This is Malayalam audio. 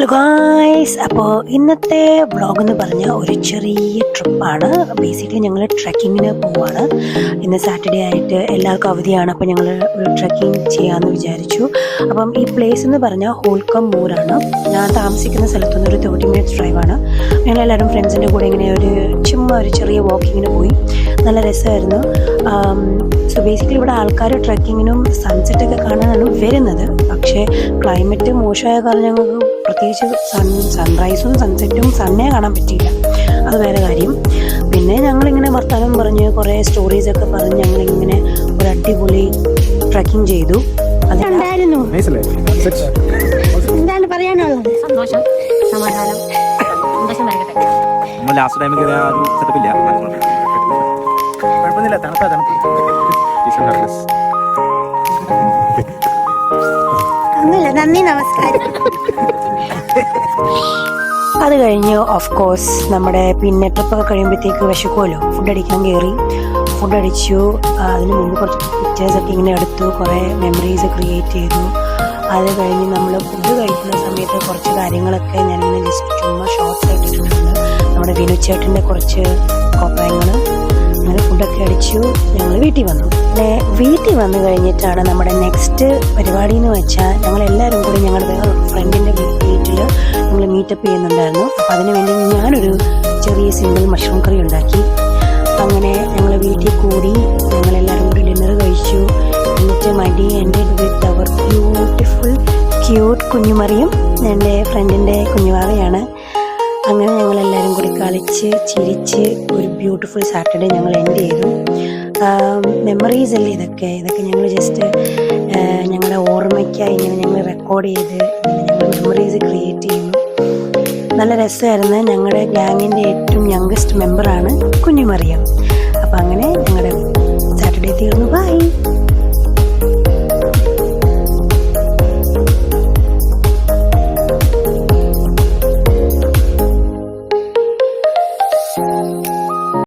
ഹലോ ഗായ്സ്, അപ്പോൾ ഇന്നത്തെ വ്ളോഗ് എന്ന് പറഞ്ഞാൽ ഒരു ചെറിയ ട്രിപ്പാണ്. ബേസിക്കലി ഞങ്ങൾ ട്രെക്കിങ്ങിന് പോവാണ്. ഇന്ന് സാറ്റർഡേ ആയിട്ട് എല്ലാവർക്കും അവധിയാണ്. അപ്പോൾ ഞങ്ങൾ ഒരു ട്രെക്കിങ് ചെയ്യാമെന്ന് വിചാരിച്ചു. അപ്പം ഈ പ്ലേസ് എന്ന് പറഞ്ഞാൽ ഹോൾക്കം മൂറാണ്. ഞാൻ താമസിക്കുന്ന സ്ഥലത്തുനിന്ന് ഒരു 30 മിനിറ്റ്സ് ഡ്രൈവാണ്. ഞങ്ങളെല്ലാവരും ഫ്രണ്ട്സിൻ്റെ കൂടെ ഇങ്ങനെ ചുമ്മാ ഒരു ചെറിയ വാക്കിങ്ങിന് പോയി. നല്ല രസമായിരുന്നു. സോ ബേസിക്കലി ഇവിടെ ആൾക്കാർ ട്രെക്കിങ്ങിനും സൺസെറ്റൊക്കെ കാണാനാണ് വരുന്നത്. പക്ഷേ ക്ലൈമറ്റ് മോശമായ കാരണം ഞങ്ങൾക്ക് പ്രത്യേകിച്ച് സൺറൈസും സൺസെറ്റും സണ്ണേ കാണാൻ പറ്റിയില്ല. അത് വേറെ കാര്യം. പിന്നെ ഞങ്ങളിങ്ങനെ വർത്തമാനം പറഞ്ഞ് കുറേ സ്റ്റോറീസൊക്കെ പറഞ്ഞ് ഞങ്ങളിങ്ങനെ ഒരു അടിപൊളി ട്രെക്കിങ് ചെയ്തു. അതുണ്ടായിരുന്നു. എന്താണ് പറയാനുള്ളത്? സന്തോഷം, സമാധാനം, സന്തോഷം നൽകട്ടെ. ലാസ്റ്റ് ടൈം സെറ്റപ്പ് ഇല്ല, കുഴപ്പമൊന്നുമില്ല. ഒന്നുമില്ല. നന്ദി, നമസ്കാരം. അത് കഴിഞ്ഞ് ഓഫ് കോഴ്സ് നമ്മുടെ പിന്നെ ട്രിപ്പൊക്കെ കഴിയുമ്പോഴത്തേക്ക് വിശക്കുമല്ലോ. ഫുഡ് അടിക്കാൻ കയറി. ഫുഡ് അടിച്ചു. അതിന് മുമ്പ് കുറച്ച് പിക്ചേഴ്സൊക്കെ ഇങ്ങനെ എടുത്തു. കുറേ മെമ്മറീസ് ക്രിയേറ്റ് ചെയ്തു. അത് കഴിഞ്ഞ് നമ്മൾ ഫുഡ് കഴിക്കുന്ന സമയത്ത് കുറച്ച് കാര്യങ്ങളൊക്കെ ഞാനിങ്ങനെ ജസ്റ്റ് ചുമ്മാ ഷോർട്സ് ആയിട്ടിട്ടുണ്ട്. നമ്മുടെ വിനുച്ചേട്ടൻ്റെ കുറച്ച് കോപ്രായങ്ങൾ. അങ്ങനെ ഫുഡൊക്കെ അടിച്ചു. ഞങ്ങൾ വീട്ടിൽ വന്നു. പിന്നെ വീട്ടിൽ വന്നു കഴിഞ്ഞിട്ടാണ് നമ്മുടെ നെക്സ്റ്റ് പരിപാടി എന്ന് വെച്ചാൽ ഞങ്ങളെല്ലാവരും കൂടി ഞങ്ങളുടെ ഫ്രണ്ടിൻ്റെ വീട്ടിൽ ഞങ്ങൾ മീറ്റപ്പ് ചെയ്യുന്നുണ്ടായിരുന്നു. അപ്പോൾ അതിന് വേണ്ടി ഞാനൊരു ചെറിയ സിമ്പിൾ മഷ്റൂം കറി ഉണ്ടാക്കി. അങ്ങനെ ഞങ്ങൾ വീട്ടിൽ കൂടി ഞങ്ങളെല്ലാവരും കൂടി ഡിന്നർ കഴിച്ചു. എന്നിട്ട് മടി എൻ്റെ വിത്ത് അവർ ബ്യൂട്ടിഫുൾ ക്യൂട്ട് കുഞ്ഞുമറിയും എൻ്റെ ഫ്രണ്ടിൻ്റെ കുഞ്ഞുവാവയാണ്. അങ്ങനെ ഞങ്ങളെല്ലാവരും കൂടി കളിച്ച് ചിരിച്ച് ഒരു ബ്യൂട്ടിഫുൾ സാറ്റർഡേ ഞങ്ങൾ എൻഡ് ചെയ്തു. മെമ്മറീസ് അല്ലേ ഇതൊക്കെ ഞങ്ങൾ ജസ്റ്റ് ഞങ്ങളുടെ ഓർമ്മയ്ക്കായി ഇങ്ങനെ ഞങ്ങൾ റെക്കോർഡ് ചെയ്ത് ഞങ്ങൾ മെമ്മറീസ് ക്രിയേറ്റ് ചെയ്യുന്നു. നല്ല രസമായിരുന്നു. ഞങ്ങളുടെ ഗ്യാങ്ങിൻ്റെ ഏറ്റവും യങ്ങസ്റ്റ് മെമ്പറാണ് കുഞ്ഞുമറിയം. അപ്പോൾ അങ്ങനെ ഞങ്ങളുടെ സാറ്റർഡേ തീർന്നു. ബൈ.